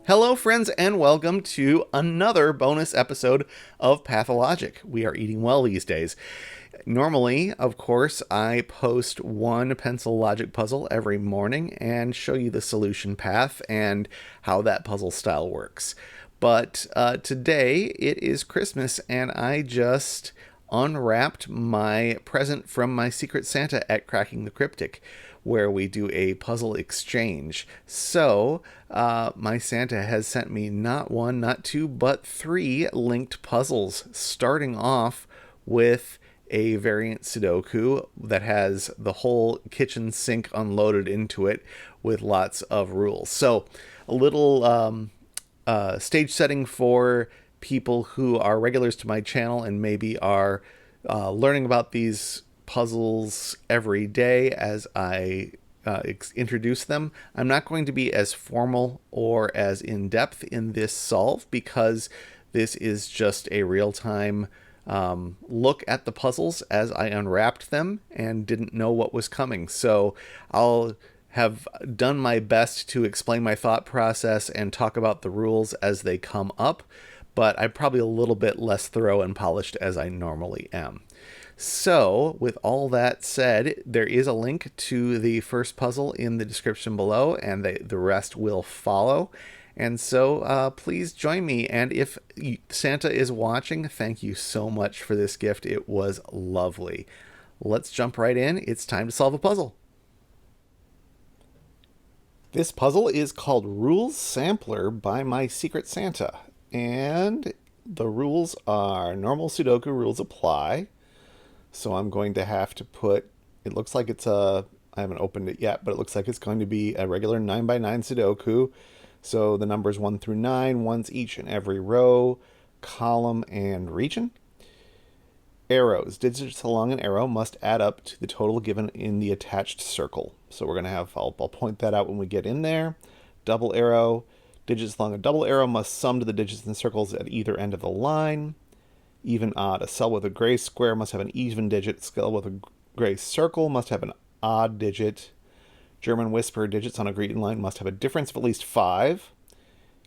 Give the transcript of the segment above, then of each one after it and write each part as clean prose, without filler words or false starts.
Hello, friends, and welcome to another bonus episode of Pathologic. We are eating well these days. Normally, of course, I post one pencil logic puzzle every morning and show you the solution path and how that puzzle style works. But today it is Christmas, and I just unwrapped my present from my Secret Santa at Cracking the Cryptic, where we do a puzzle exchange. So, my Santa has sent me not one, not two, but three linked puzzles, starting off with a variant Sudoku that has the whole kitchen sink unloaded into it with lots of rules. So, a little stage setting for people who are regulars to my channel and maybe are learning about these puzzles every day as I introduce them. I'm not going to be as formal or as in-depth in this solve because this is just a real-time look at the puzzles as I unwrapped them and didn't know what was coming. So I'll have done my best to explain my thought process and talk about the rules as they come up, but I'm probably a little bit less thorough and polished as I normally am. So, with all that said, there is a link to the first puzzle in the description below, and the rest will follow. And so, please join me. And if Santa is watching, thank you so much for this gift. It was lovely. Let's jump right in. It's time to solve a puzzle. This puzzle is called Rules Sampler by my Secret Santa. And the rules are normal Sudoku rules apply. So I'm going to have to put, it looks like it's I haven't opened it yet, but it looks like it's going to be a regular 9x9 Sudoku. So the numbers 1 through 9, ones each in every row, column, and region. Arrows. Digits along an arrow must add up to the total given in the attached circle. So we're going to have, I'll point that out when we get in there. Double arrow. Digits along a double arrow must sum to the digits in circles at either end of the line. Even odd. A cell with a gray square must have an even digit. A cell with a gray circle must have an odd digit. German whisper. Digits on a green line must have a difference of at least 5.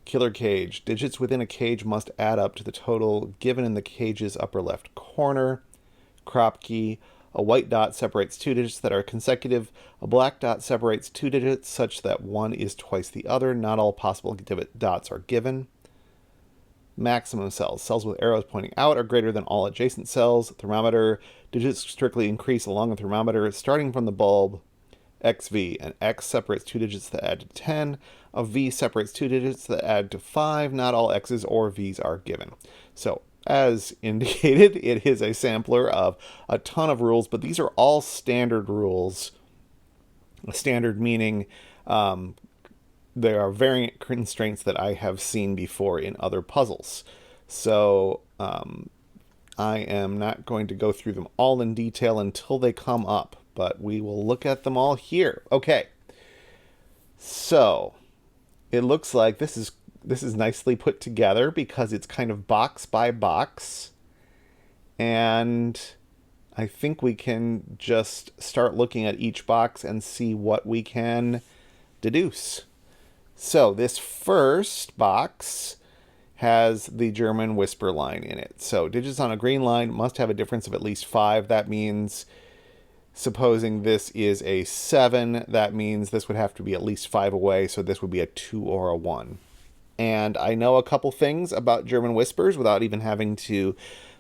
Killer cage. Digits within a cage must add up to the total given in the cage's upper left corner. Crop key. A white dot separates two digits that are consecutive. A black dot separates two digits such that one is twice the other. Not all possible dots are given. Maximum cells. Cells with arrows pointing out are greater than all adjacent cells. Thermometer. Digits strictly increase along the thermometer starting from the bulb. XV. An X separates two digits that add to 10. A V separates two digits that add to 5. Not all X's or V's are given. So, as indicated, it is a sampler of a ton of rules, but these are all standard rules. Standard meaning there are variant constraints that I have seen before in other puzzles. So I am not going to go through them all in detail until they come up, but we will look at them all here. Okay. So it looks like this is nicely put together because it's kind of box by box. And I think we can just start looking at each box and see what we can deduce. So this first box has the German whisper line in it. So digits on a green line must have a difference of at least 5. That means, supposing this is a 7, that means this would have to be at least 5 away. So this would be a 2 or a 1. And I know a couple things about German whispers without even having to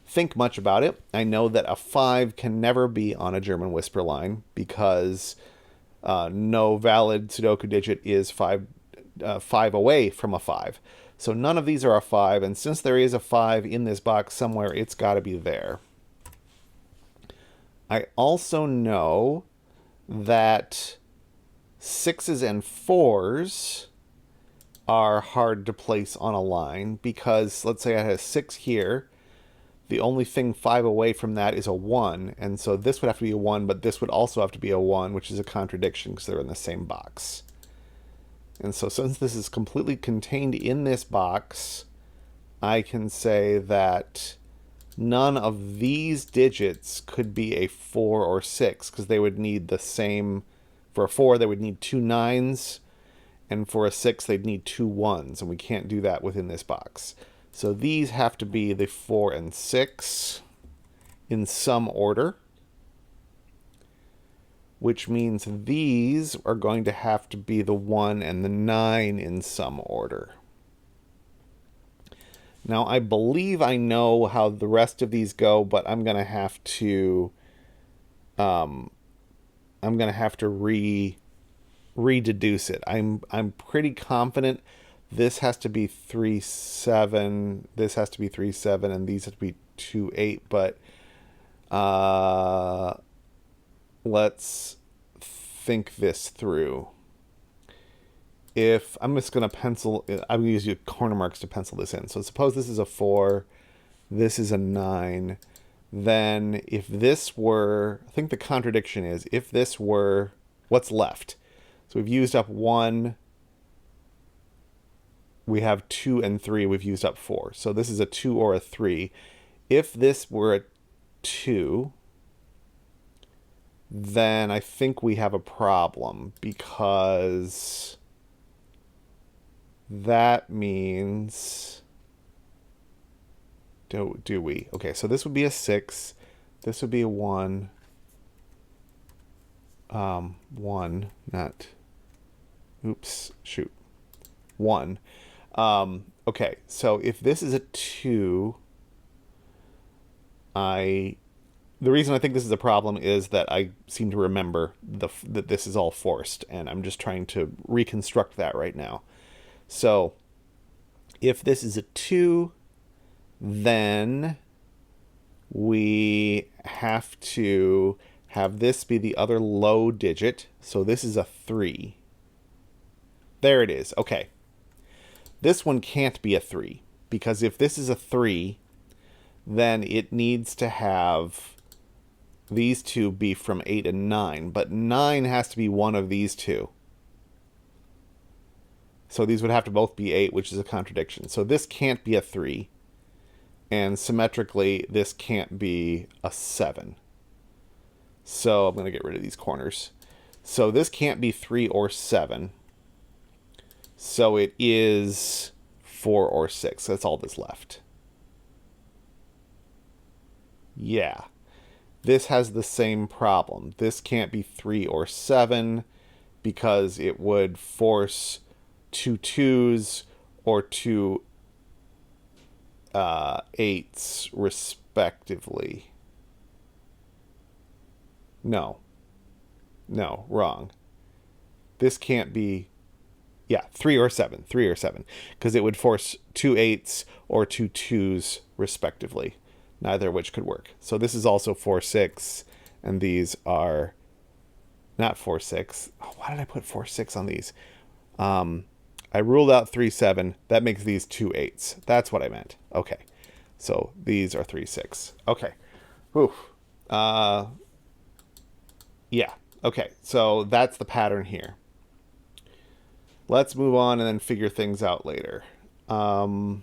think much about it. I know that a 5 can never be on a German whisper line because no valid Sudoku digit is 5 away from a 5. So none of these are a 5, and since there is a 5 in this box somewhere, it's got to be there. I also know that 6s and 4s are hard to place on a line because, let's say I had a 6 here. The only thing 5 away from that is a 1, and so this would have to be a 1, but this would also have to be a 1, which is a contradiction because they're in the same box. And so since this is completely contained in this box, I can say that none of these digits could be a 4 or 6 because they would need the same. For a 4, they would need 2 9s, And for a 6, they'd need 2 1s, and we can't do that within this box. So these have to be the 4 and 6 in some order, which means these are going to have to be the 1 and the 9 in some order. Now, I believe I know how the rest of these go, but I'm going to have to rededuce it. I'm pretty confident this has to be 3 7, this has to be 3 7, and these have to be 2 8. But let's think this through. If I'm just going to pencil, I'm going to use corner marks to pencil this in. So suppose this is a 4, this is a 9. Then if this were, I think the contradiction is, if this were, what's left? So we've used up 1, we have 2 and 3, we've used up 4. So this is a 2 or a 3. If this were a 2, then I think we have a problem, because that means, do we? Okay, so this would be a 6. This would be a 1. 1, not, oops, shoot. 1. Okay, so if this is a 2, the reason I think this is a problem is that I seem to remember that this is all forced, and I'm just trying to reconstruct that right now. So if this is a 2, then we have to have this be the other low digit. So this is a 3. There it is. Okay. This one can't be a 3, because if this is a 3, then it needs to have these two be from 8 and 9. But 9 has to be one of these two. So these would have to both be 8, which is a contradiction. So this can't be a 3. And symmetrically, this can't be a 7. So I'm going to get rid of these corners. So this can't be 3 or 7. So it is 4 or 6. That's all that's left. Yeah. This has the same problem. This can't be 3 or 7, because it would force 2 2s or 2 8s respectively. No, wrong. This can't be, yeah, 3 or 7, because it would force 2 8s or 2 2s respectively, neither of which could work. So this is also 4 6, and these are not 4 6. Oh, why did I put 4 6 on these? I ruled out 3 7. That makes these 2 8s. That's what I meant. Okay, so these are 3 6. Okay. Whew. Yeah. Okay, so that's the pattern here. Let's move on and then figure things out later. Now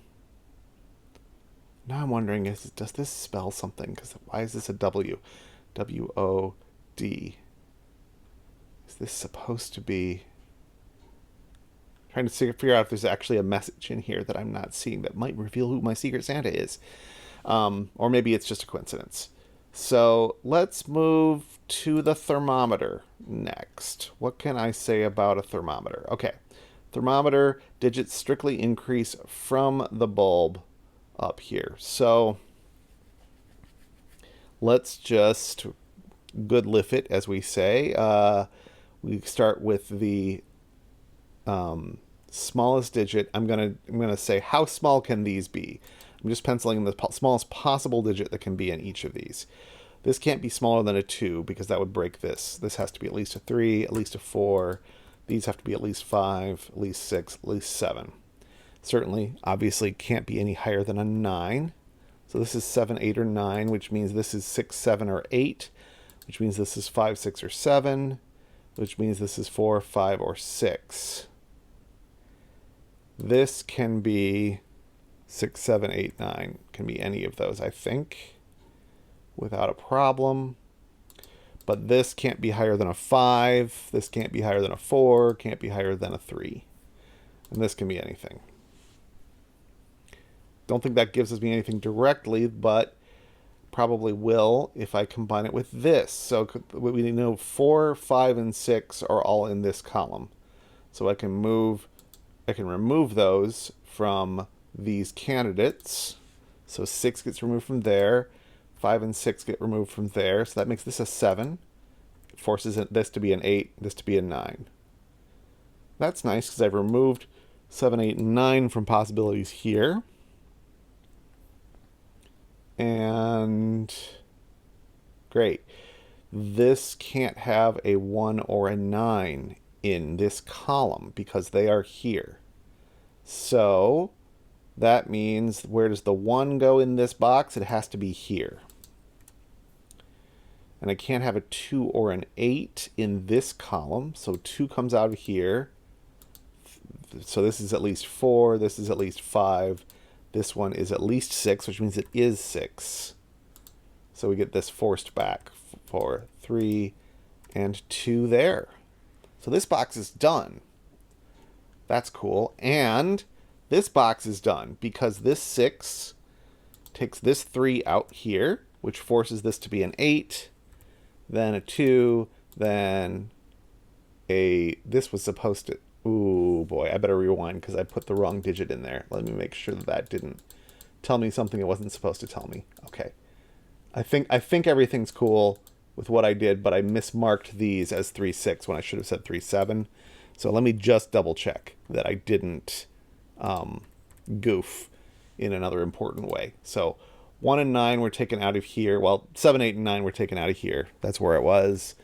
I'm wondering, does this spell something? Because why is this a W? W-O-D. Is this supposed to be... trying to figure out if there's actually a message in here that I'm not seeing that might reveal who my Secret Santa is. Or maybe it's just a coincidence. So let's move to the thermometer next. What can I say about a thermometer? Okay, thermometer, digits strictly increase from the bulb up here. So let's just good lift it, as we say. We start with the smallest digit. I'm gonna say, how small can these be? I'm just penciling the smallest possible digit that can be in each of these. This can't be smaller than a 2, because that would break this. This has to be at least a 3, at least a 4. These have to be at least 5, at least 6, at least 7. Certainly, obviously, can't be any higher than a 9. So this is 7, 8, or 9, which means this is 6, 7, or 8, which means this is 5, 6, or 7, which means this is 4, 5, or 6. This can be 6, 7, 8, 9. Can be any of those, I think, without a problem. But this can't be higher than a 5. This can't be higher than a 4. Can't be higher than a 3. And this can be anything. Don't think that gives me anything directly, but probably will if I combine it with this. So we know 4, 5, and 6 are all in this column. So I can remove those from these candidates. So 6 gets removed from there. 5 and 6 get removed from there. So that makes this a 7. It forces this to be an 8, this to be a 9. That's nice because I've removed 7, 8, and 9 from possibilities here. And great. This can't have a 1 or a 9 in this column because they are here. So that means where does the 1 go in this box? It has to be here. And I can't have a 2 or an 8 in this column. So 2 comes out of here. So this is at least 4. This is at least 5. This one is at least 6, which means it is 6. So we get this forced back for 3 and 2 there. So this box is done. That's cool. And this box is done because this 6 takes this 3 out here, which forces this to be an 8, then a 2, then this was supposed to, ooh boy, I better rewind because I put the wrong digit in there. Let me make sure that didn't tell me something it wasn't supposed to tell me. Okay. I think everything's cool with what I did, but I mismarked these as 3, 6 when I should have said 3, 7. So let me just double check that I didn't goof in another important way. So 1 and 9 were taken out of here. Well, 7, 8, and 9 were taken out of here. That's where it was.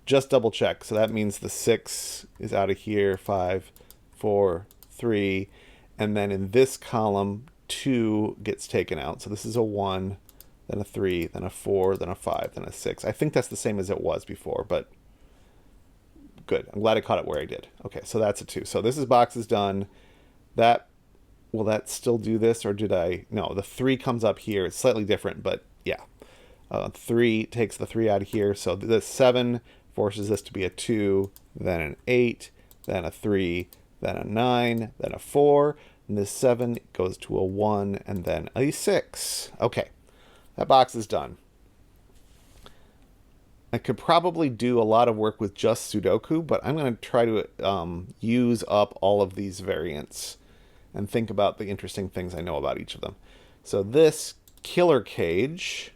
Just double check. So that means the 6 is out of here. 5, 4, 3. And then in this column, 2 gets taken out. So this is a 1, then a 3, then a 4, then a 5, then a 6. I think that's the same as it was before, but good. I'm glad I caught it where I did. Okay, so that's a 2. So this box is done. Will that still do this, or did I? No, the 3 comes up here. It's slightly different, but yeah. 3 takes the 3 out of here. So the 7 forces this to be a 2, then an 8, then a 3, then a 9, then a 4. And this 7 goes to a 1, and then a 6. Okay, that box is done. I could probably do a lot of work with just Sudoku, but I'm going to try to use up all of these variants and think about the interesting things I know about each of them. So this killer cage,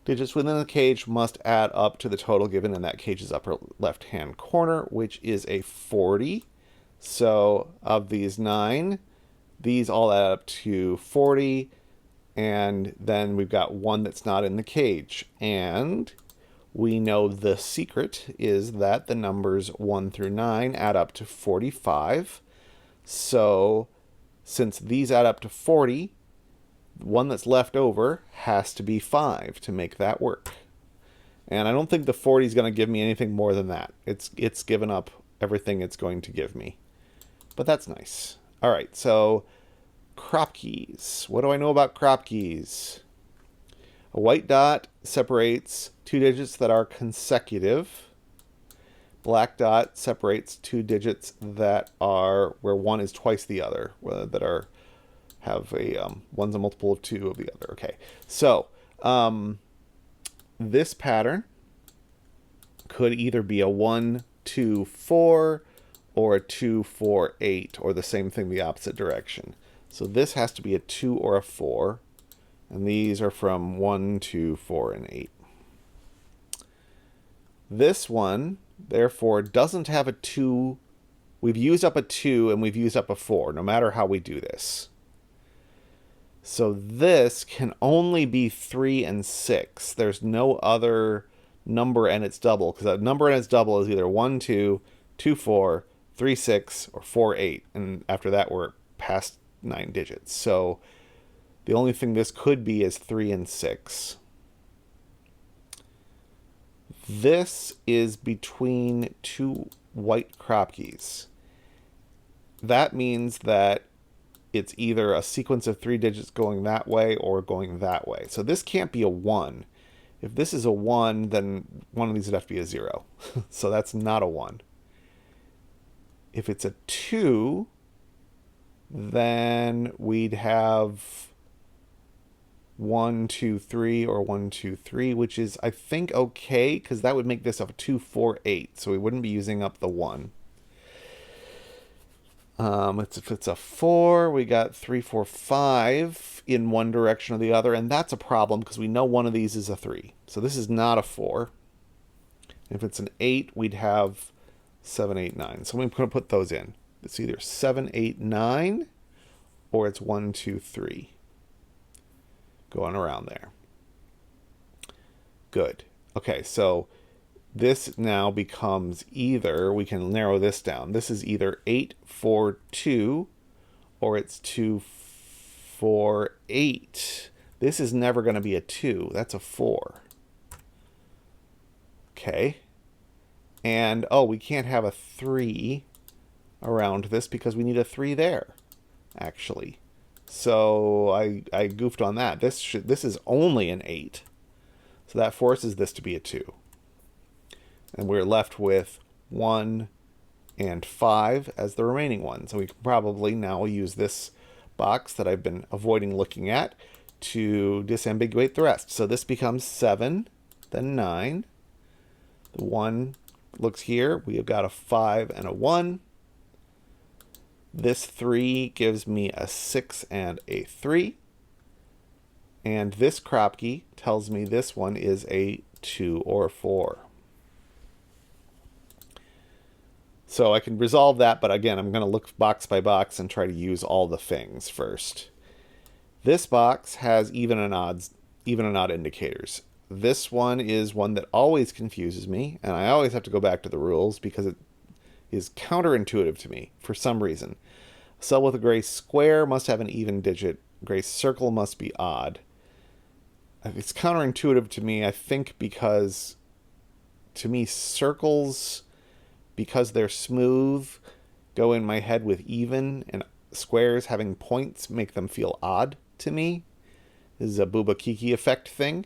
digits within the cage must add up to the total given in that cage's upper left-hand corner, which is a 40. So of these 9, these all add up to 40. And then we've got 1 that's not in the cage. And we know the secret is that the numbers 1 through 9 add up to 45. So since these add up to 40, the one that's left over has to be 5 to make that work. And I don't think the 40 is going to give me anything more than that. It's given up everything it's going to give me. But that's nice. All right, so crop keys. What do I know about crop keys? A white dot separates 2 digits that are consecutive. Black dot separates 2 digits that are where one is twice the other, that are have a one's a multiple of 2 of the other. Okay, so this pattern could either be a 1, 2, 4, or a 2, 4, 8, or the same thing the opposite direction. So this has to be a 2 or a 4. And these are from 1, 2, 4, and 8. This one, therefore, doesn't have a 2. We've used up a 2 and we've used up a 4, no matter how we do this. So this can only be 3 and 6. There's no other number and its double, because a number and its double is either 1, 2, 2, 4, 3, 6, or 4, 8. And after that, we're past 9 digits. So the only thing this could be is 3 and 6. This is between 2 white crop keys. That means that it's either a sequence of 3 digits going that way or going that way. So this can't be a 1. If this is a 1, then one of these would have to be a 0. So that's not a 1. If it's a 2, then we'd have 1, 2, 3, or 1, 2, 3, which is, I think, okay, because that would make this a 2, 4, 8. So we wouldn't be using up the 1. If it's a 4, we got 3, 4, 5 in one direction or the other, and that's a problem because we know one of these is a 3. So this is not a 4. If it's an 8, we'd have 7, 8, 9. So I'm going to put those in. It's either 7, 8, 9, or it's 1, 2, 3. Going around there. Good. Okay, so this now becomes either, we can narrow this down. This is either 8, 4, 2, or it's 2, 4, 8. This is never going to be a 2. That's a 4. Okay. And, oh, we can't have a 3 around this because we need a 3 there, actually. So I goofed on that. This is only an 8. So that forces this to be a 2. And we're left with 1 and 5 as the remaining ones. So we can probably now use this box that I've been avoiding looking at to disambiguate the rest. So this becomes 7, then 9. The 1 looks here. We have got a 5 and a 1. This 3 gives me a 6 and a 3. And this Kropke tells me this one is a 2 or 4. So I can resolve that, but again, I'm going to look box by box and try to use all the things first. This box has even and odd indicators. This one is one that always confuses me, and I always have to go back to the rules because it is counterintuitive to me for some reason. A cell with a gray square must have an even digit. Gray circle must be odd. It's counterintuitive to me, I think, because to me circles, because they're smooth, go in my head with even, and squares having points make them feel odd to me. This is a Bubakiki effect thing.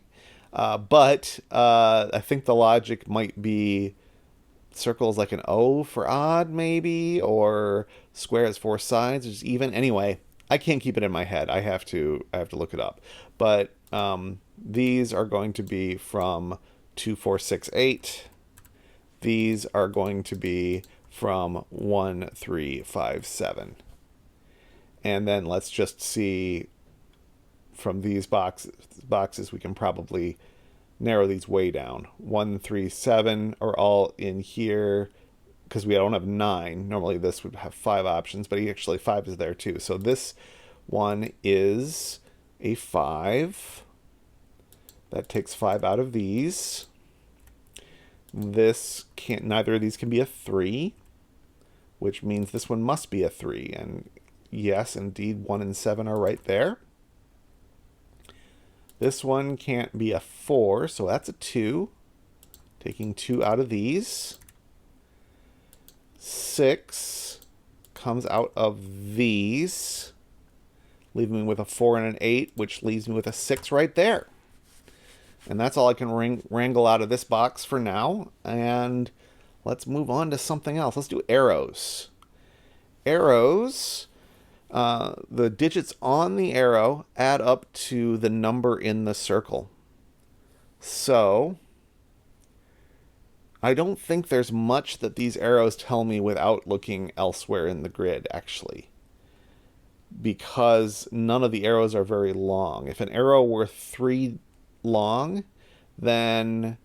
But I think the logic might be circles like an O for odd, maybe, or square has 4 sides, which is even. Anyway, I can't keep it in my head. I have to look it up. But these are going to be from 2, 4, 6, 8. These are going to be from 1, 3, 5, 7. And then let's just see from these boxes we can probably narrow these way down. 1, 3, 7 are all in here because we don't have 9. Normally this would have 5 options, but actually 5 is there too. So this one is a 5. That takes 5 out of these. This can't, neither of these can be a 3, which means this one must be a 3. And yes, indeed, 1 and 7 are right there. This one can't be a 4, so that's a 2. Taking 2 out of these. 6 comes out of these, leaving me with a 4 and an 8, which leaves me with a 6 right there. And that's all I can wrangle out of this box for now. And let's move on to something else. Let's do arrows. Arrows, the digits on the arrow add up to the number in the circle. So I don't think there's much that these arrows tell me without looking elsewhere in the grid, actually, because none of the arrows are very long. If an arrow were 3 long, then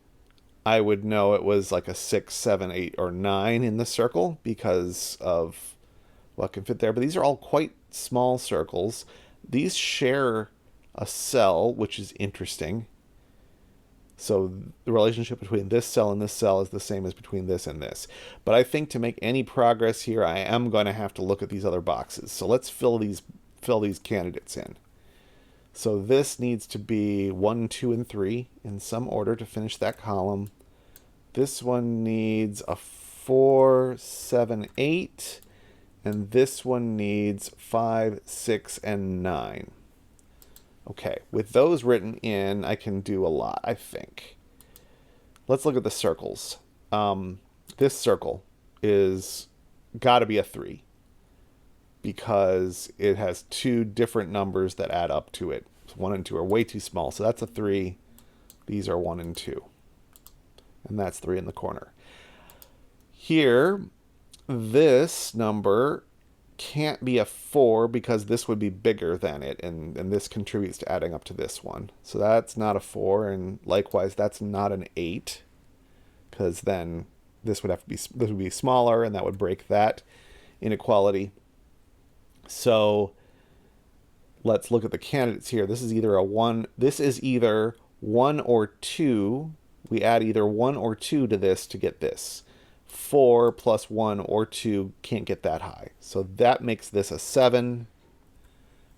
I would know it was like a 6, 7, 8, or 9 in the circle because of what can fit there. But these are all quite small circles. These share a cell, which is interesting. So the relationship between this cell and this cell is the same as between this and this. But I think to make any progress here, I am going to have to look at these other boxes. So let's fill these candidates in. So this needs to be 1, 2, and 3 in some order to finish that column. This one needs a 4, 7, 8. And this one needs 5, 6, and 9. Okay, with those written in, I can do a lot, I think. Let's look at the circles. This circle is got to be a 3 because it has two different numbers that add up to it. So 1 and 2 are way too small. So that's a 3. These are 1 and 2. And that's 3 in the corner. Here, this number can't be a 4 because this would be bigger than it, and this contributes to adding up to this one. So that's not a 4, and likewise, that's not an 8, because then this would be smaller, and that would break that inequality. So let's look at the candidates here. This is either a 1. This is either 1 or 2. We add either 1 or 2 to this to get this. 4 plus 1 or 2 can't get that high. So that makes this a 7,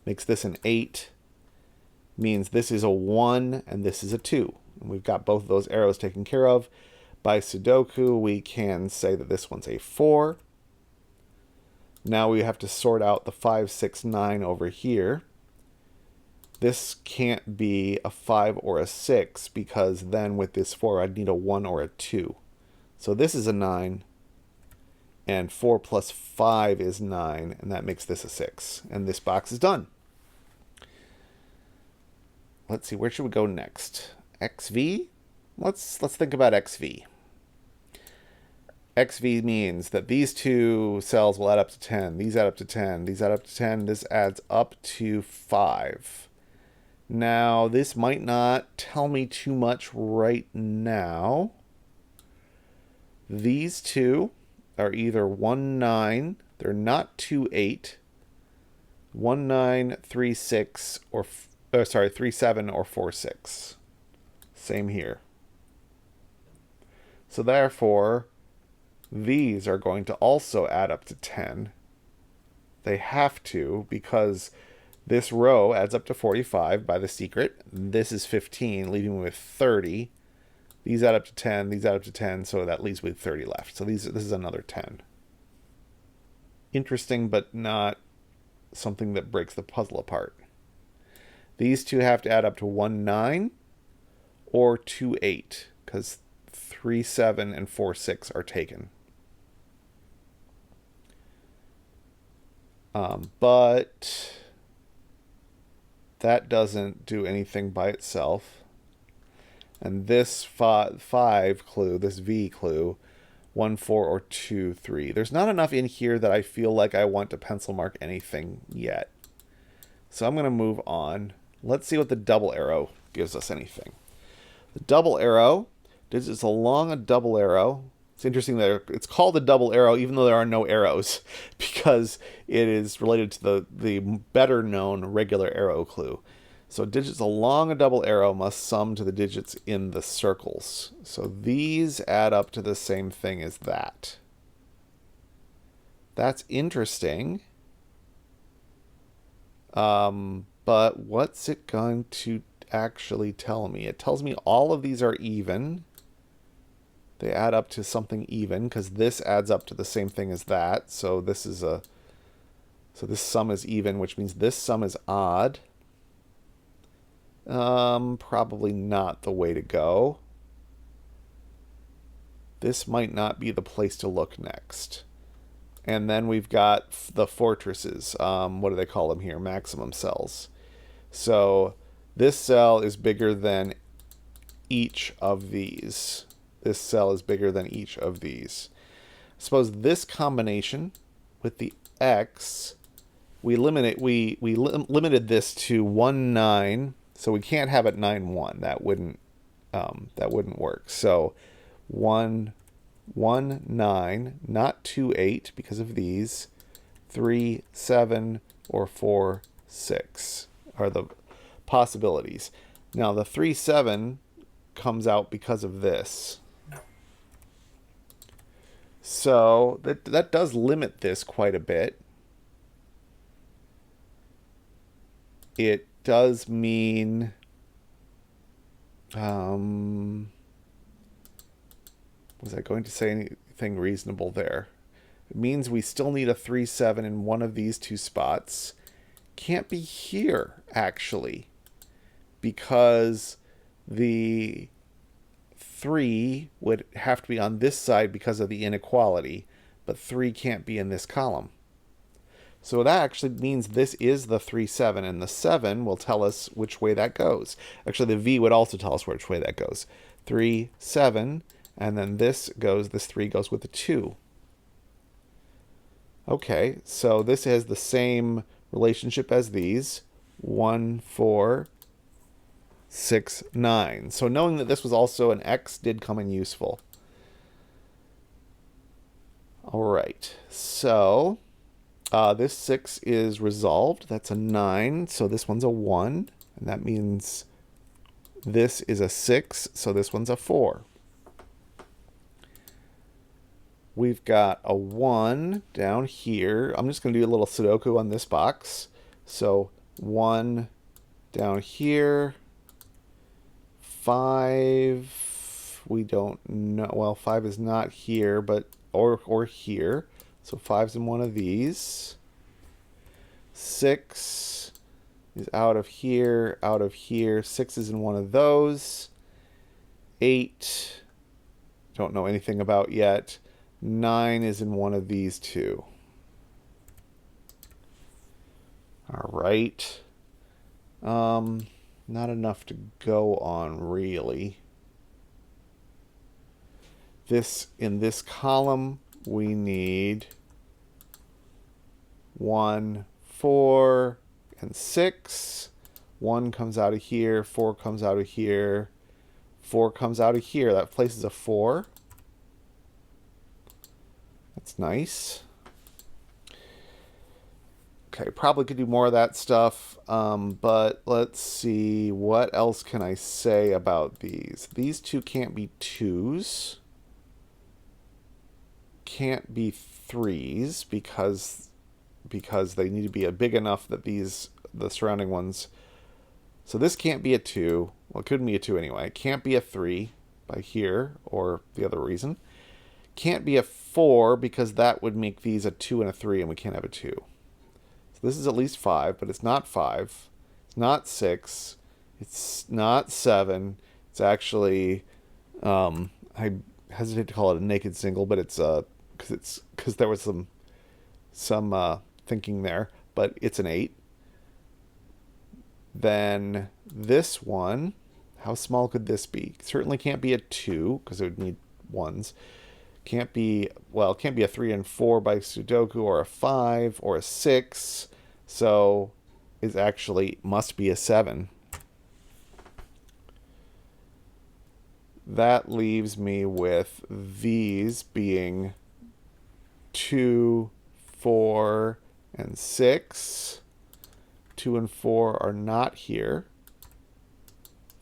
makes this an 8, means this is a 1 and this is a 2. And we've got both of those arrows taken care of. By Sudoku, we can say that this one's a 4. Now we have to sort out the 5, 6, 9 over here. This can't be a 5 or a 6 because then with this 4, I'd need a 1 or a 2. So this is a 9, and 4 plus 5 is 9, and that makes this a 6. And this box is done. Let's see, where should we go next? XV? Let's think about XV. XV means that these two cells will add up to 10. These add up to 10. These add up to 10. This adds up to 5. Now, this might not tell me too much right now. These two are either 1, 9, they're not 2, 8, 1, 9, 3, 6, or 3, 7, or 4, 6. Same here. So therefore, these are going to also add up to 10. They have to, because this row adds up to 45 by the secret. This is 15, leaving me with 30. These add up to 10, these add up to 10, so that leaves me with 30 left. So this is another 10. Interesting, but not something that breaks the puzzle apart. These two have to add up to 1, 9 or 2, 8, because 3, 7, and 4, 6 are taken. But that doesn't do anything by itself. And this 5 clue, this V clue, 1, 4, or 2, 3. There's not enough in here that I feel like I want to pencil mark anything yet. So I'm going to move on. Let's see what the double arrow gives us anything. The double arrow, digits along a double arrow. It's interesting that it's called a double arrow even though there are no arrows because it is related to the better known regular arrow clue. So digits along a double arrow must sum to the digits in the circles. So these add up to the same thing as that. That's interesting. But what's it going to actually tell me? It tells me all of these are even. They add up to something even because this adds up to the same thing as that. So this sum is even, which means this sum is odd. Probably not the way to go. This might not be the place to look next. And then we've got the fortresses. What do they call them here? Maximum cells. So this cell is bigger than each of these. This cell is bigger than each of these. Suppose this combination with the X, we limited this to 1, 9. So we can't have it 9, 1. That wouldn't work. So 1, 1, 9, not 2, 8 because of these. 3, 7, or 4, 6 are the possibilities. Now the 3, 7 comes out because of this. So that does limit this quite a bit. It does mean was I going to say anything reasonable there? It means we still need a 3, 7 in one of these two spots. Can't be here, actually, because the 3 would have to be on this side because of the inequality, but 3 can't be in this column. So that actually means this is the 3, 7, and the 7 will tell us which way that goes. Actually, the V would also tell us which way that goes. 3, 7, and then this 3 goes with the 2. Okay, so this has the same relationship as these. 1, 4, 6, 9. So knowing that this was also an X did come in useful. All right, so this 6 is resolved. That's a 9, so this one's a 1. And that means this is a 6, so this one's a 4. We've got a 1 down here. I'm just going to do a little Sudoku on this box. So 1 down here. 5, we don't know. Well, 5 is not here, but or here. So 5's in one of these. 6 is out of here, out of here. 6 is in one of those. 8, don't know anything about yet. 9 is in one of these two. All right. Not enough to go on, really. In this column, we need 1, 4, and 6. 1 comes out of here, 4 comes out of here, 4 comes out of here. That places a 4. That's nice. Okay, probably could do more of that stuff, but let's see. What else can I say about these? These two can't be 2s. Can't be 3s because they need to be big enough that the surrounding ones. So this can't be a 2. Well, it couldn't be a 2 anyway. It can't be a 3 by here or the other reason. Can't be a 4 because that would make these a 2 and a 3, and we can't have a 2. So this is at least 5, but it's not 5. It's not 6. It's not 7. It's actually, I hesitate to call it a naked single, but it's because there was some thinking there, but it's an 8. Then this one, how small could this be? Certainly can't be a 2 because it would need 1s. Can't be, well, it can't be a 3 and 4 by Sudoku, or a 5 or a 6. So it actually must be a 7. That leaves me with these being 2, 4, and 6. 2 and 4 are not here.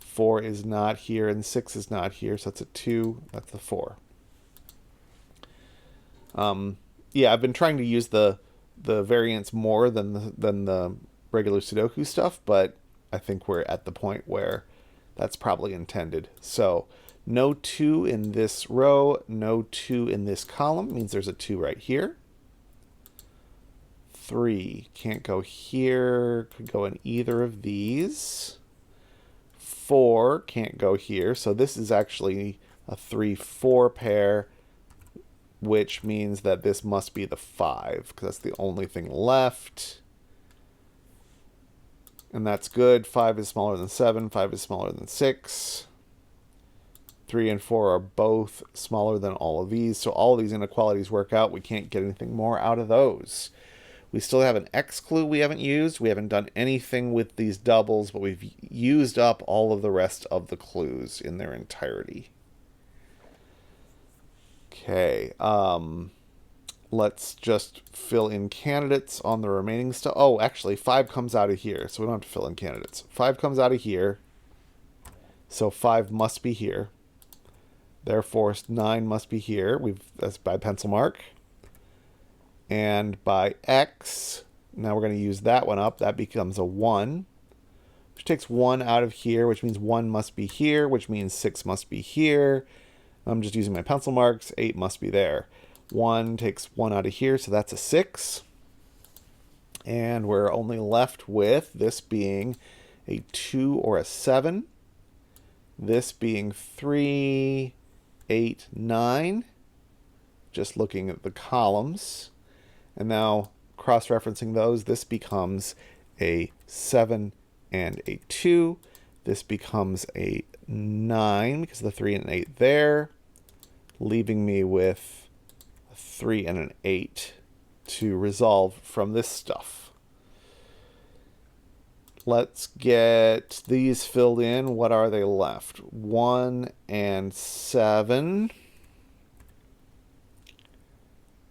4 is not here, and 6 is not here, so that's a 2. That's a 4. Yeah, I've been trying to use the variants more than the regular Sudoku stuff, but I think we're at the point where that's probably intended. So no 2 in this row, no 2 in this column, means there's a 2 right here. 3 can't go here, could go in either of these. 4 can't go here, so this is actually a 3-4 pair, which means that this must be the 5, because that's the only thing left. And that's good. 5 is smaller than 7. 5 is smaller than 6. 3 and 4 are both smaller than all of these. So all of these inequalities work out. We can't get anything more out of those. We still have an X clue we haven't used. We haven't done anything with these doubles, but we've used up all of the rest of the clues in their entirety. Okay, let's just fill in candidates on the remaining stuff. Oh, actually, 5 comes out of here, so we don't have to fill in candidates. 5 comes out of here, so 5 must be here. Therefore, 9 must be here. That's by pencil mark. And by X, now we're going to use that one up. That becomes a 1, which takes 1 out of here, which means 1 must be here, which means 6 must be here. I'm just using my pencil marks. 8 must be there. 1 takes 1 out of here, so that's a 6. And we're only left with this being a 2 or a 7. This being 3, 8, 9. just looking at the columns. And now cross-referencing those, this becomes a 7 and a 2. This becomes a 9 because of the 3 and an 8 there, leaving me with a 3 and an 8 to resolve from this stuff. Let's get these filled in. What are they left? 1 and 7.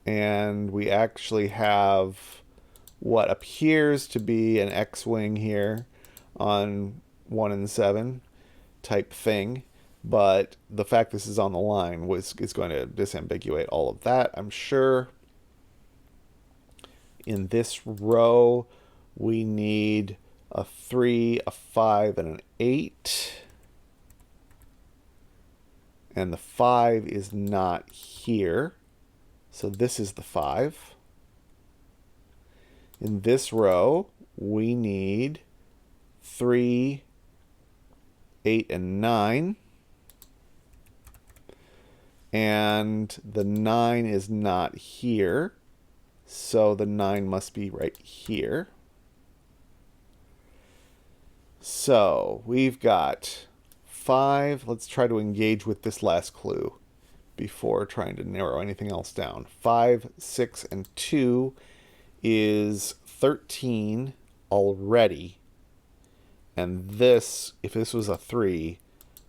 And we actually have what appears to be an X-wing here on 1 and 7 type thing. But the fact this is on the line is going to disambiguate all of that, I'm sure. In this row, we need a 3, a 5, and an 8. And the 5 is not here. So this is the 5. In this row, we need 3, 8, and 9. And the 9 is not here. So the 9 must be right here. So we've got 5. Let's try to engage with this last clue before trying to narrow anything else down. 5, 6, and 2 is 13 already. And this, if this was a 3,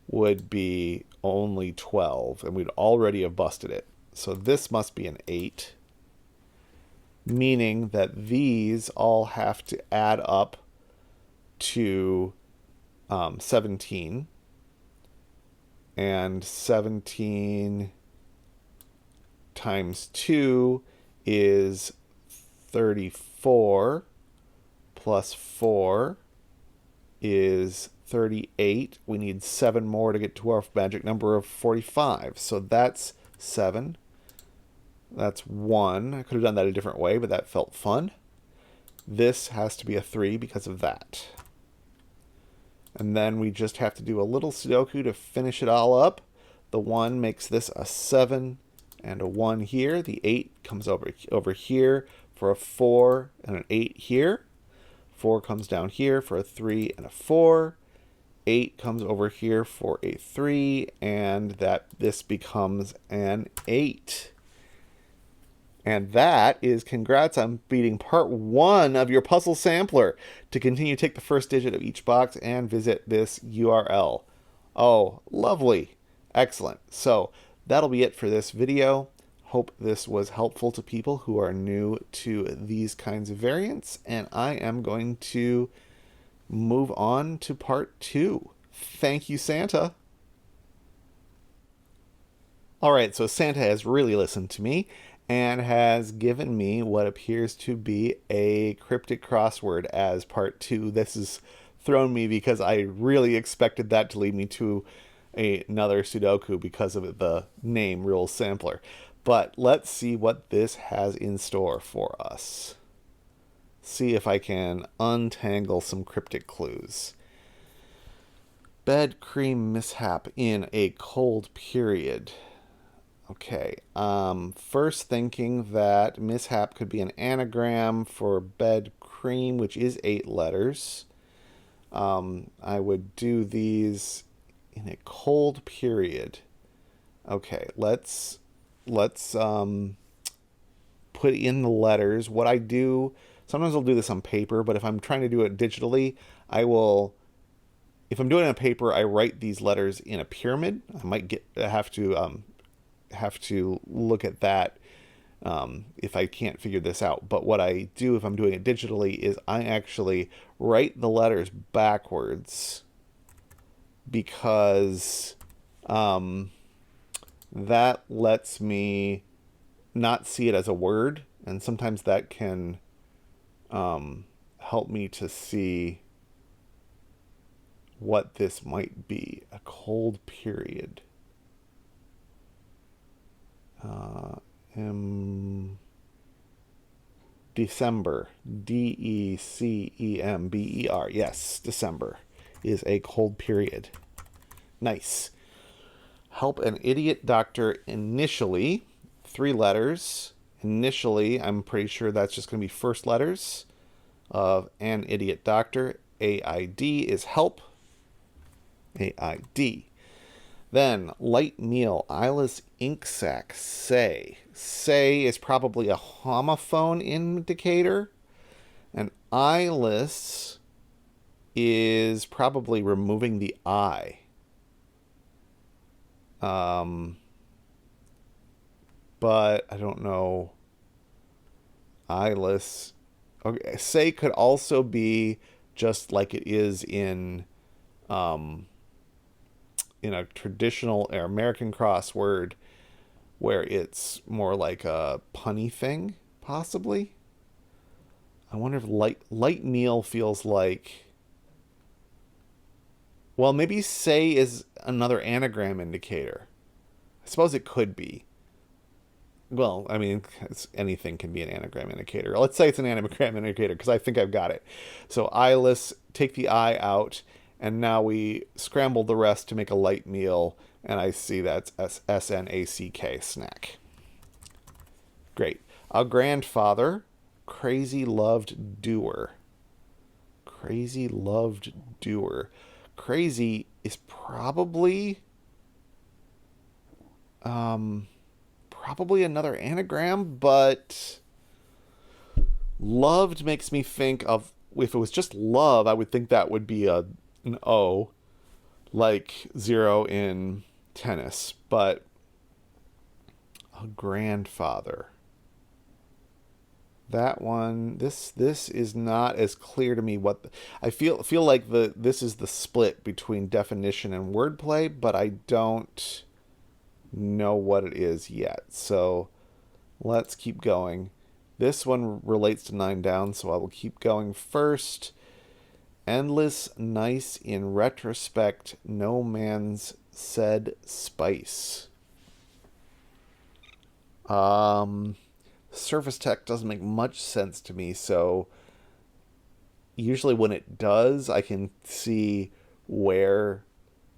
would be only 12. And we'd already have busted it. So this must be an 8. Meaning that these all have to add up to 17. And 17 times 2 is 34. Plus 4 is 38. We need 7 more to get to our magic number of 45. So that's 7. That's 1. I could have done that a different way, but that felt fun. This has to be a 3 because of that. And then we just have to do a little Sudoku to finish it all up. The 1 makes this a 7 and a 1 here. The 8 comes over here for a 4 and an 8 here. 4 comes down here for a 3 and a 4. 8 comes over here for a 3, and this becomes an 8. And that is congrats on beating part 1 of your puzzle sampler. To continue, take the first digit of each box and visit this URL. Oh, lovely. Excellent. So that'll be it for this video. Hope this was helpful to people who are new to these kinds of variants. And I am going to move on to part 2. Thank you, Santa. All right, so Santa has really listened to me and has given me what appears to be a cryptic crossword as part 2. This has thrown me because I really expected that to lead me to another Sudoku because of the name Rules Sampler. But let's see what this has in store for us. See if I can untangle some cryptic clues. Bed cream mishap in a cold period. Okay, first thinking that mishap could be an anagram for bed cream, which is 8 letters. I would do these in a cold period. Okay, let's put in the letters. What I do, sometimes I'll do this on paper, but if I'm trying to do it digitally, if I'm doing it on paper, I write these letters in a pyramid. I might have to look at that if I can't figure this out. But what I do if I'm doing it digitally is I actually write the letters backwards because that lets me not see it as a word, and sometimes that can help me to see what this might be. A cold period. December. December. Yes, December is a cold period. Nice. Help an idiot doctor initially 3 letters. Initially, I'm pretty sure that's just going to be first letters of an idiot doctor. AID is help. AID. Then, light meal, eyeless ink sac, say. Say is probably a homophone indicator. And eyeless is probably removing the eye. But I don't know. Eyeless. Okay, say could also be just like it is in a traditional or American crossword, where it's more like a punny thing, possibly. I wonder if light meal feels like. Well, maybe say is another anagram indicator. I suppose it could be. Well, I mean, anything can be an anagram indicator. Let's say it's an anagram indicator because I think I've got it. So eyeless, take the eye out, and now we scramble the rest to make a light meal, and I see that's SNACK, snack. Great. A grandfather, crazy loved doer. Crazy loved doer. Crazy is probably probably another anagram, but loved makes me think of, if it was just love, I would think that would be an O, like 0 in tennis. But a grandfather. That one, this is not as clear to me. I feel like this is the split between definition and wordplay, but I don't know what it is yet. So let's keep going. This one relates to 9 down, so I will keep going first. Endless, nice in retrospect, no man's said spice. Surface tech doesn't make much sense to me, so usually when it does, I can see where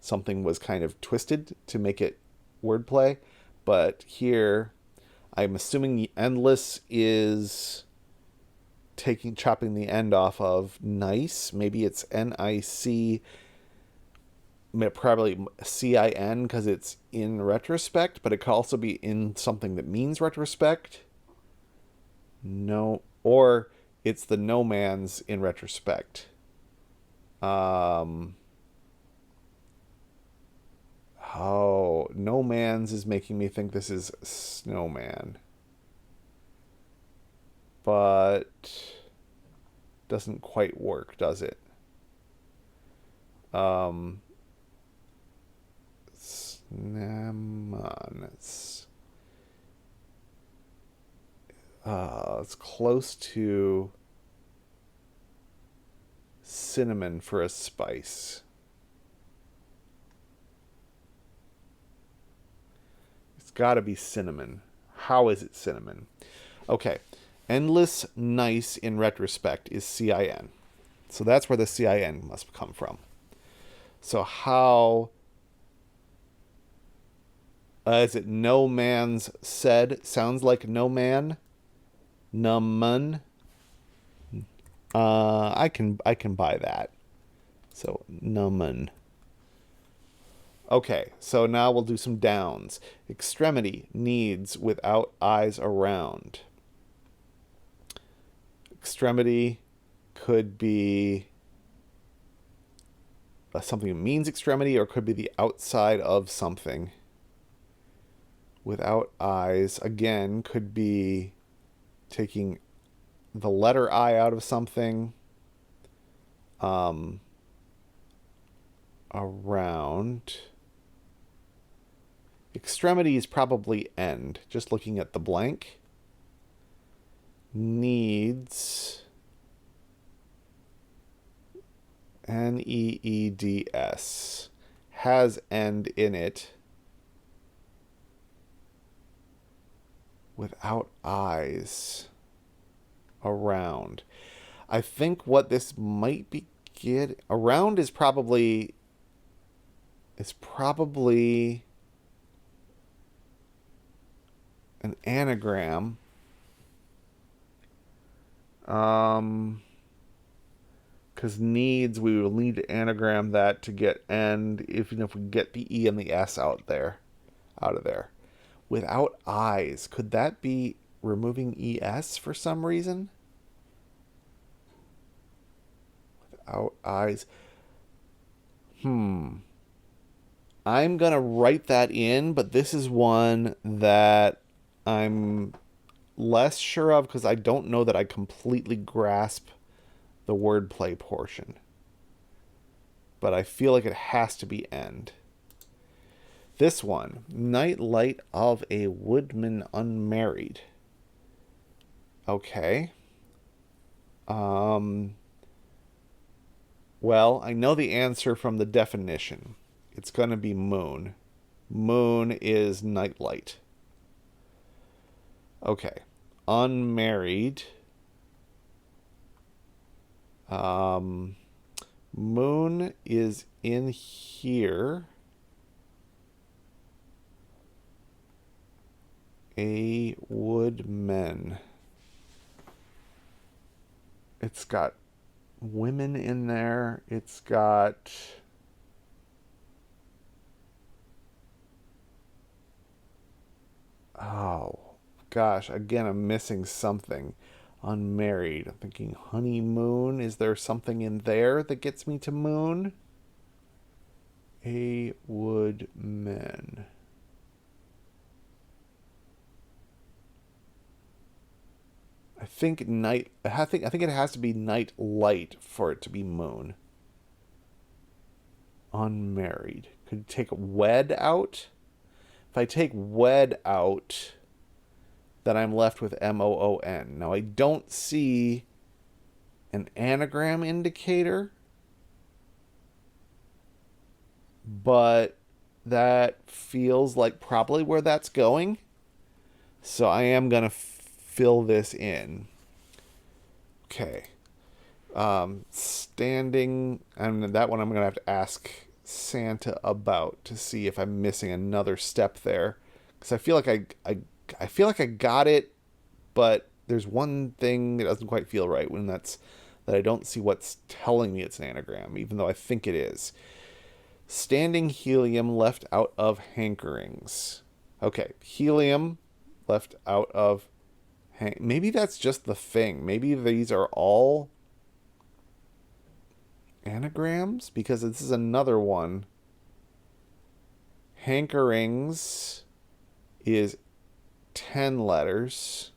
something was kind of twisted to make it wordplay. But here, I'm assuming endless is chopping the end off of nice. Maybe it's NIC, probably CIN because it's in retrospect, but it could also be in something that means retrospect. No, or it's the no man's in retrospect. Oh, no man's is making me think this is snowman. But doesn't quite work, does it? Snamon. It's close to cinnamon for a spice. It's got to be cinnamon. How is it cinnamon? Okay. Endless nice in retrospect is CIN. So that's where the CIN must come from. So how is it no man's said? Sounds like no man. Numun. I can buy that. So numun. Okay, so now we'll do some downs. Extremity, needs without eyes around. Extremity could be something that means extremity, or could be the outside of something. Without eyes, again, could be taking the letter I out of something. Around. Extremity is probably end, just looking at the blank. Needs. NEEDS. Has end in it. Without eyes. Around. I think what this might be around is probably an anagram. Because needs, we will need to anagram that to get end, even if we get the E and the S out of there. Without eyes, could that be removing ES for some reason? Without eyes. I'm going to write that in, but this is one that I'm less sure of because I don't know that I completely grasp the wordplay portion. But I feel like it has to be end. This one, Night Light of a Woodman Unmarried. Okay. Well, I know the answer from the definition. It's going to be moon. Moon is nightlight. Okay. Unmarried. Moon is in here. A woodman. It's got women in there. It's got oh gosh, again I'm missing something. Unmarried. I'm thinking honeymoon. Is there something in there that gets me to moon? A woodman. I think it has to be night light for it to be moon. Unmarried. Could you take wed out? If I take wed out, then I'm left with MOON. Now I don't see an anagram indicator, but that feels like probably where that's going. So I am going to fill this in. Okay. Standing, and that one I'm going to have to ask Santa about to see if I'm missing another step there. Because I feel like I feel like I got it, but there's one thing that doesn't quite feel right when that I don't see what's telling me it's an anagram, even though I think it is. Standing helium left out of hankerings. Okay, helium left out of maybe that's just the thing. Maybe these are all anagrams, because this is another one. Hankerings is 10 letters.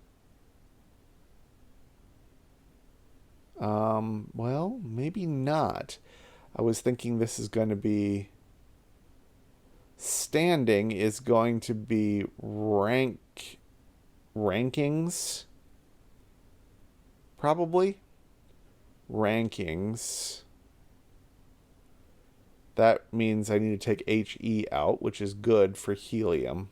Well, maybe not. I was thinking this is going to be standing is going to be rankings, probably rankings. That means I need to take HE out, which is good for helium.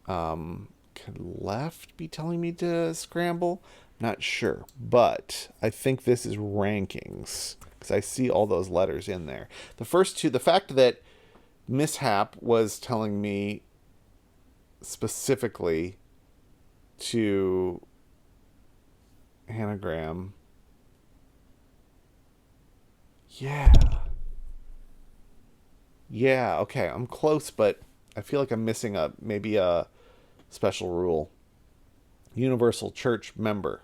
Could left be telling me to scramble? Not sure, but I think this is rankings because I see all those letters in there. The first two, the fact that mishap was telling me specifically to anagram. Yeah. Yeah, okay, I'm close, but I feel like I'm missing maybe a special rule. Universal church member.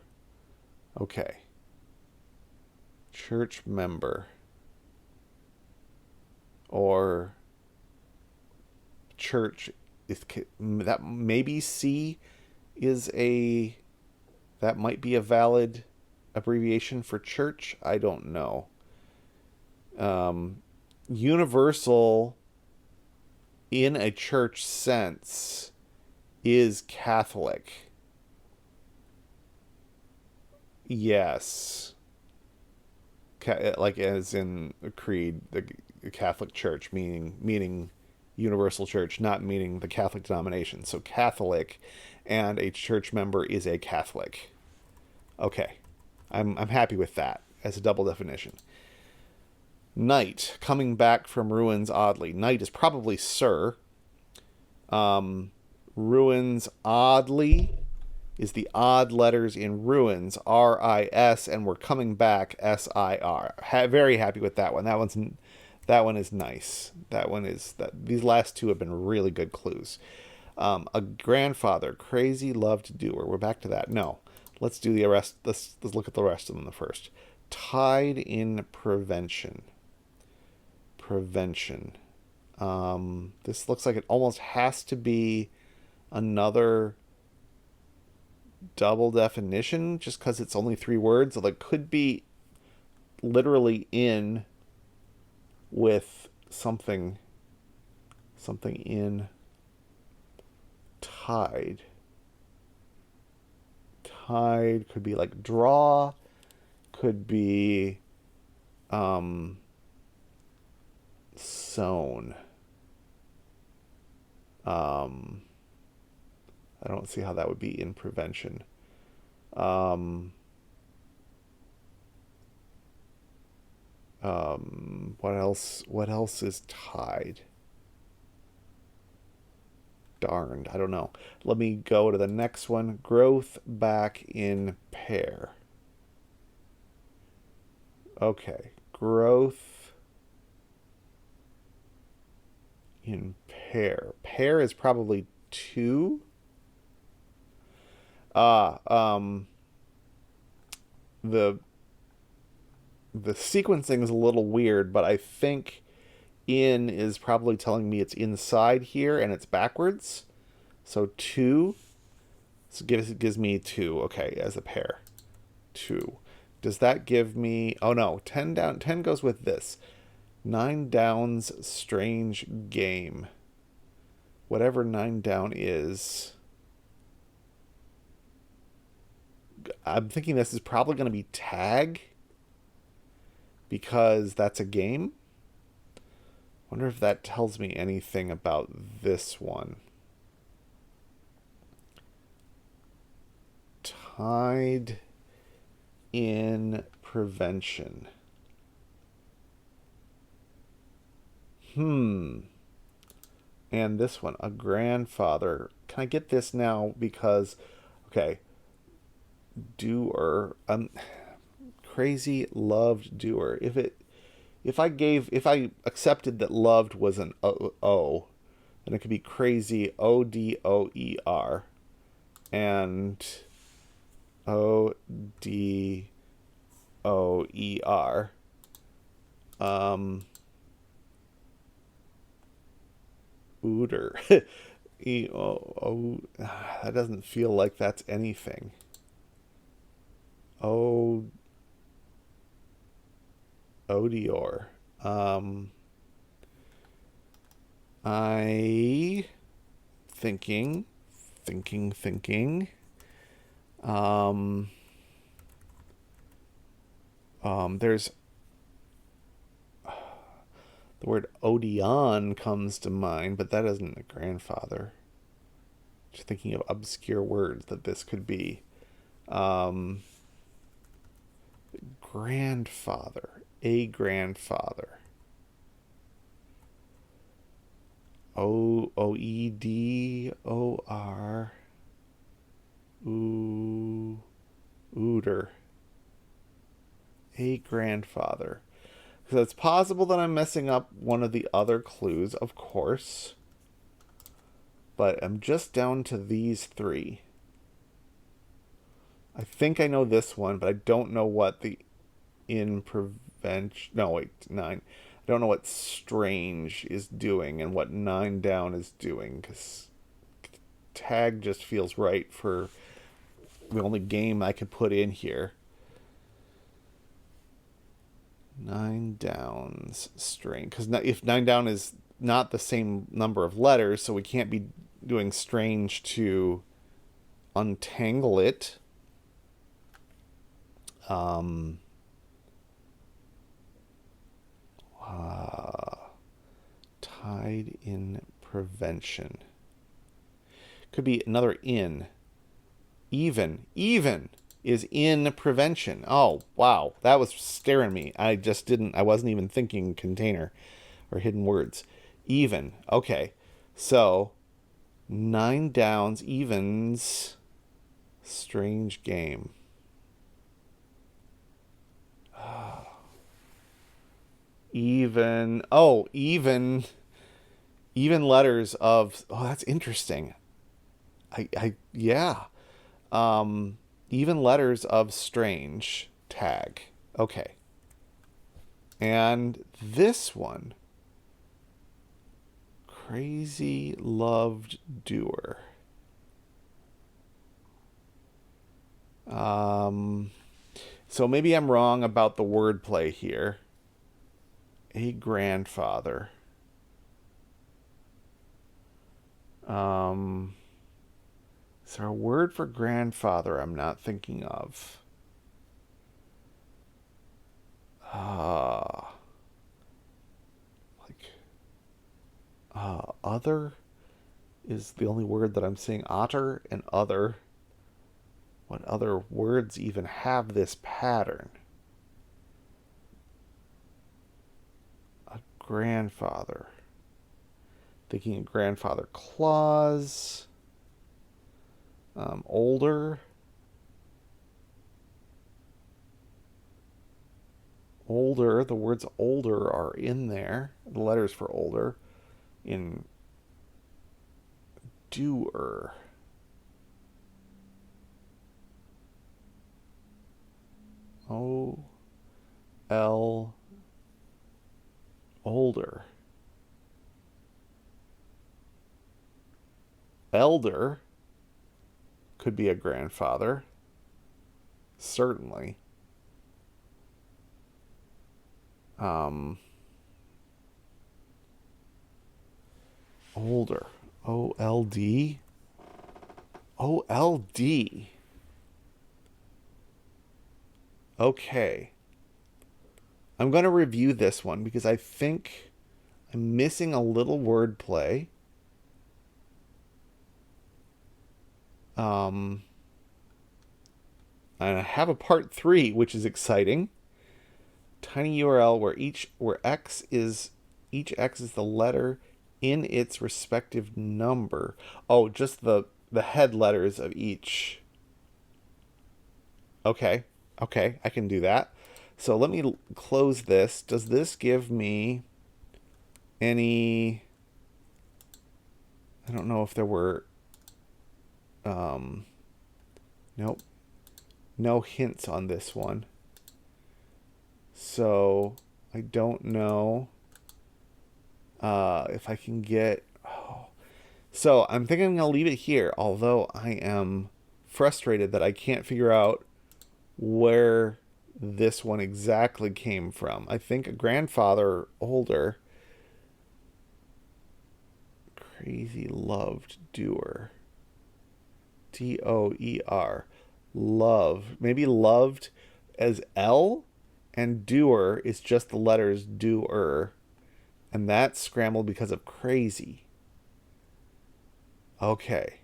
Okay. Church member. Or church is that maybe C is that might be a valid abbreviation for church. I don't know. Universal in a church sense is Catholic. Yes. Like as in a creed, the Catholic Church, meaning universal church, not meaning the Catholic denomination. So Catholic and a church member is a Catholic. Okay. I'm happy with that as a double definition. Knight, coming back from ruins oddly. Knight is probably Sir. Ruins oddly is the odd letters in ruins, RIS, and we're coming back SIR. Very happy with that one. That one is nice. That one is that. These last two have been really good clues. A grandfather, crazy loved doer. We're back to that. No, let's do the rest. Let's look at the rest of them first. Tied in prevention. Prevention. This looks like it almost has to be another double definition just because it's only three words. So it could be literally in with something in tied. Tied could be like draw, could be sown. I don't see how that would be in prevention. What else? What else is tied? Darned. I don't know. Let me go to the next one. Growth back in pair. Okay. Growth in pair. Pair is probably two. Ah, the sequencing is a little weird, but I think in is probably telling me it's inside here and it's backwards. So two. So gives me two. Okay, as a pair. Two. Does that give me... Oh no, 10 down. 10 goes with this. 9 downs, strange game. Whatever 9 down is... I'm thinking this is probably going to be tag. Because that's a game. Wonder if that tells me anything about this one. Tied in prevention. And this one, a grandfather. Can I get this now? Because, okay, doer. Crazy loved doer. If I accepted that loved was an O, then it could be crazy ODOER and ODOER. Ooter. That doesn't feel like that's anything. Odior. I thinking. There's the word Odeon comes to mind, but that isn't a grandfather. Just thinking of obscure words that this could be. Grandfather. A grandfather. OEDOR. Ooter. A grandfather. So it's possible that I'm messing up one of the other clues, of course. But I'm just down to these three. I think I know this one, but I don't know what the in prevention... No, wait, 9. I don't know what strange is doing and what 9 down is doing, because tag just feels right for the only game I could put in here. 9 downs, strange. Because if 9 down is not the same number of letters, so we can't be doing strange to untangle it. Tied in prevention. Could be another in. Even is in prevention. Oh, wow. That was scaring me. I wasn't even thinking container or hidden words. Even. Okay. So 9 downs, evens, strange game. Even, oh, even letters of, oh, that's interesting. Yeah. Even letters of strange tag. Okay. And this one, crazy loved doer. So maybe I'm wrong about the wordplay here. A grandfather. Is there a word for grandfather I'm not thinking of? Like, other is the only word that I'm seeing. Otter and other. What other words even have this pattern? A grandfather. Thinking of grandfather clause. Older. Older. The words older are in there. The letters for older. In doer. O L older. Elder could be a grandfather. Certainly. Older. OLD. OLD. Okay. I'm going to review this one because I think I'm missing a little wordplay. And I have a part 3, which is exciting. Tiny URL where each x is the letter in its respective number. Oh, just the head letters of each. Okay. Okay, I can do that. So let me close this. Does this give me any... I don't know if there were... Nope. No hints on this one. So I don't know if I can get... Oh. So I'm thinking I'm going to leave it here, although I am frustrated that I can't figure out where this one exactly came from. I think a grandfather older. Crazy loved doer. Doer. Love. Maybe loved as L, and doer is just the letters doer. And that's scrambled because of crazy. Okay.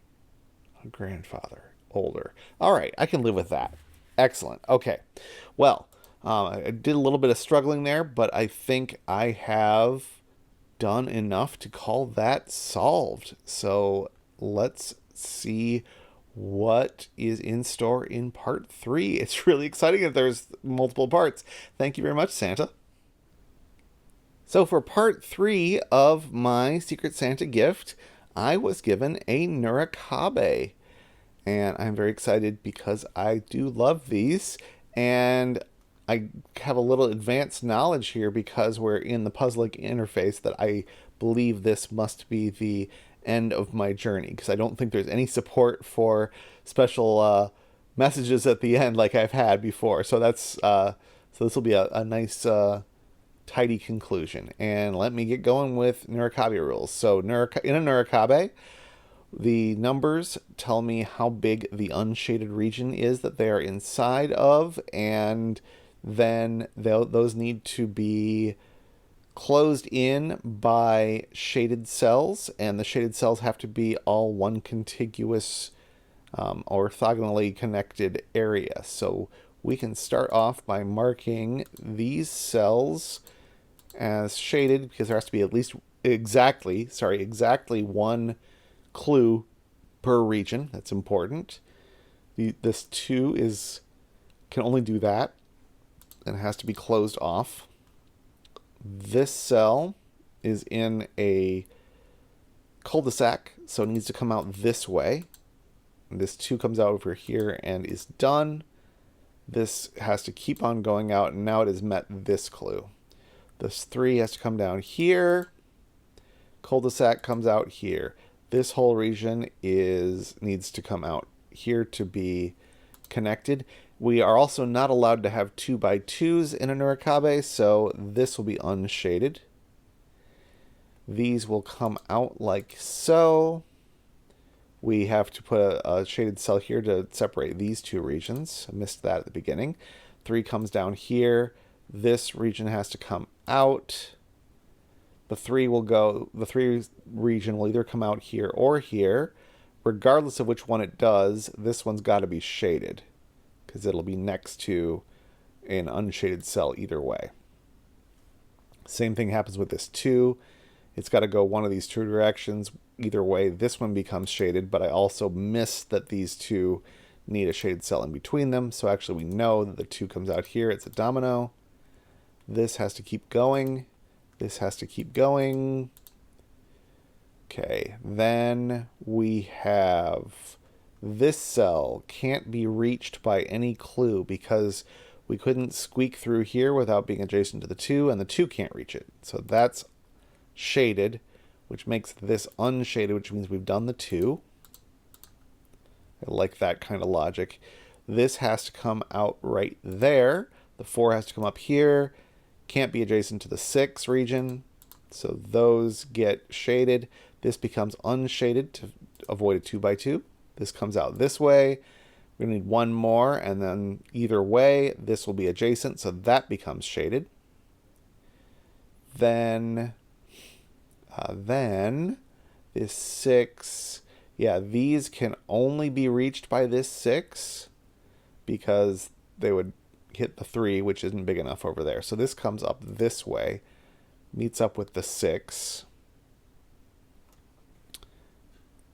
A grandfather older. All right, I can live with that. Excellent. Okay. Well, I did a little bit of struggling there, but I think I have done enough to call that solved. So let's see what is in store in part 3. It's really exciting that there's multiple parts. Thank you very much, Santa. So for part 3 of my Secret Santa gift, I was given a Nurikabe. And I'm very excited because I do love these. And I have a little advanced knowledge here because we're in the Puzzle interface that I believe this must be the end of my journey, because I don't think there's any support for special messages at the end like I've had before. So that's so this will be a nice tidy conclusion. And let me get going with Nurikabe rules. So in a Nurikabe, the numbers tell me how big the unshaded region is that they are inside of, and then those need to be closed in by shaded cells, and the shaded cells have to be all one contiguous orthogonally connected area. So we can start off by marking these cells as shaded because there has to be at least exactly one clue per region. That's important. This 2 can only do that, and it has to be closed off. This cell is in a cul-de-sac, so it needs to come out this way. And this 2 comes out over here and is done. This has to keep on going out, and now it has met this clue. This 3 has to come down here. Cul-de-sac comes out here. This whole region needs to come out here to be connected. We are also not allowed to have 2x2s in a Nurikabe, so this will be unshaded. These will come out like so. We have to put a shaded cell here to separate these 2 regions. I missed that at the beginning. 3 comes down here. This region has to come out. The 3 region will either come out here or here. Regardless of which one it does, this one's got to be shaded, because it'll be next to an unshaded cell either way. Same thing happens with this 2. It's got to go one of these 2 directions. Either way, this one becomes shaded, but I also missed that these 2 need a shaded cell in between them. So actually we know that the 2 comes out here. It's a domino. This has to keep going. This has to keep going. Okay, then we have this cell can't be reached by any clue because we couldn't squeak through here without being adjacent to the 2, and the 2 can't reach it. So that's shaded, which makes this unshaded, which means we've done the 2. I like that kind of logic. This has to come out right there. The 4 has to come up here. Can't be adjacent to the 6 region. So those get shaded. This becomes unshaded to avoid a 2x2. This comes out this way. We're going to need one more, and then either way, this will be adjacent, so that becomes shaded. Then this 6, yeah, these can only be reached by this 6 because they would hit the 3, which isn't big enough over there. So this comes up this way, meets up with the 6.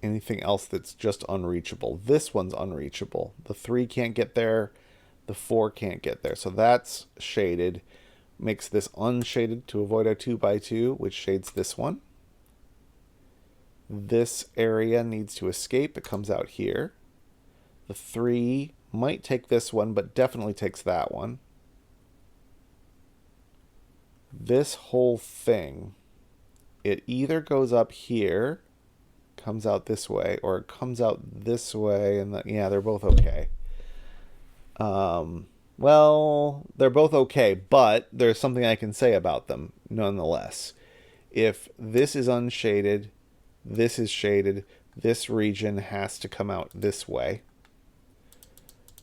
Anything else that's just unreachable. This one's unreachable. The 3 can't get there. The 4 can't get there. So that's shaded. Makes this unshaded to avoid a 2x2, which shades this one. This area needs to escape. It comes out here. The 3 might take this one, but definitely takes that one. This whole thing, it either goes up here, comes out this way, or it comes out this way, and yeah, they're both okay. Well, they're both okay, but there's something I can say about them nonetheless. If this is unshaded, this is shaded, this region has to come out this way.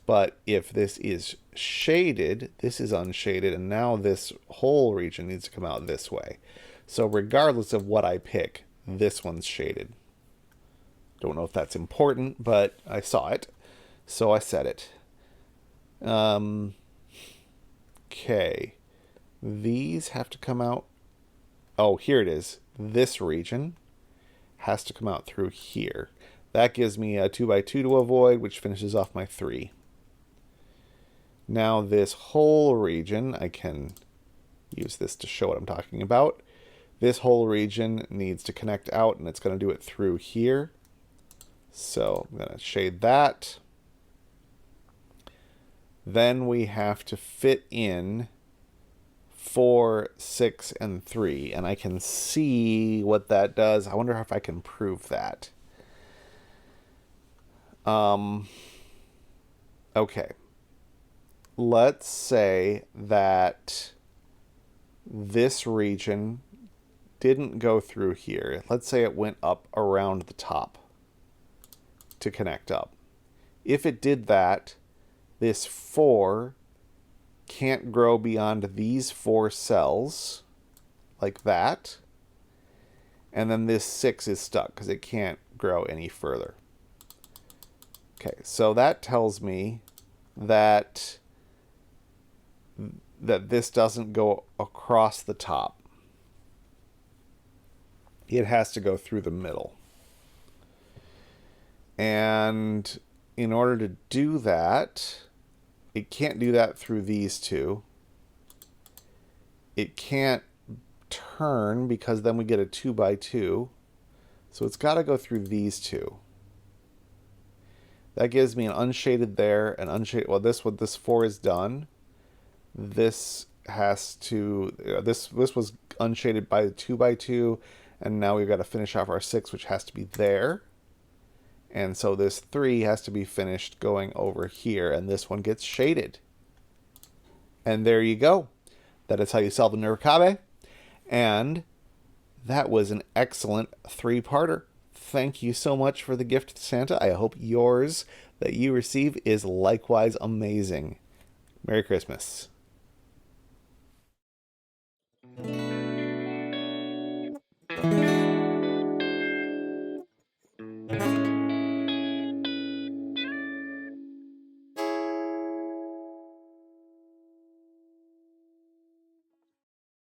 But if this is shaded, this is unshaded, and now this whole region needs to come out this way. So regardless of what I pick, this one's shaded. Don't know if that's important, but I saw it, so I said it. Okay. These have to come out. Oh, here it is. This region has to come out through here. That gives me a 2x2 to avoid, which finishes off my 3. Now this whole region, I can use this to show what I'm talking about. This whole region needs to connect out, and it's going to do it through here. So I'm going to shade that. Then we have to fit in 4, 6, and 3. And I can see what that does. I wonder if I can prove that. Okay. Let's say that this region didn't go through here. Let's say it went up around the top to connect up. If it did that, this 4 can't grow beyond these 4 cells, like that. And then this 6 is stuck because it can't grow any further. Okay, so that tells me that this doesn't go across the top. It has to go through the middle. And in order to do that, it can't do that through these two. It can't turn because then we get a 2 by 2. So it's got to go through these two. That gives me an unshaded there, an unshaded. Well, this 4 is done. This has to. This was unshaded by the 2 by 2, and now we've got to finish off our 6, which has to be there. And so this 3 has to be finished going over here, and this one gets shaded. And there you go. That is how you solve a Nurikabe. And that was an excellent 3-parter. Thank you so much for the gift, Santa. I hope yours that you receive is likewise amazing. Merry Christmas.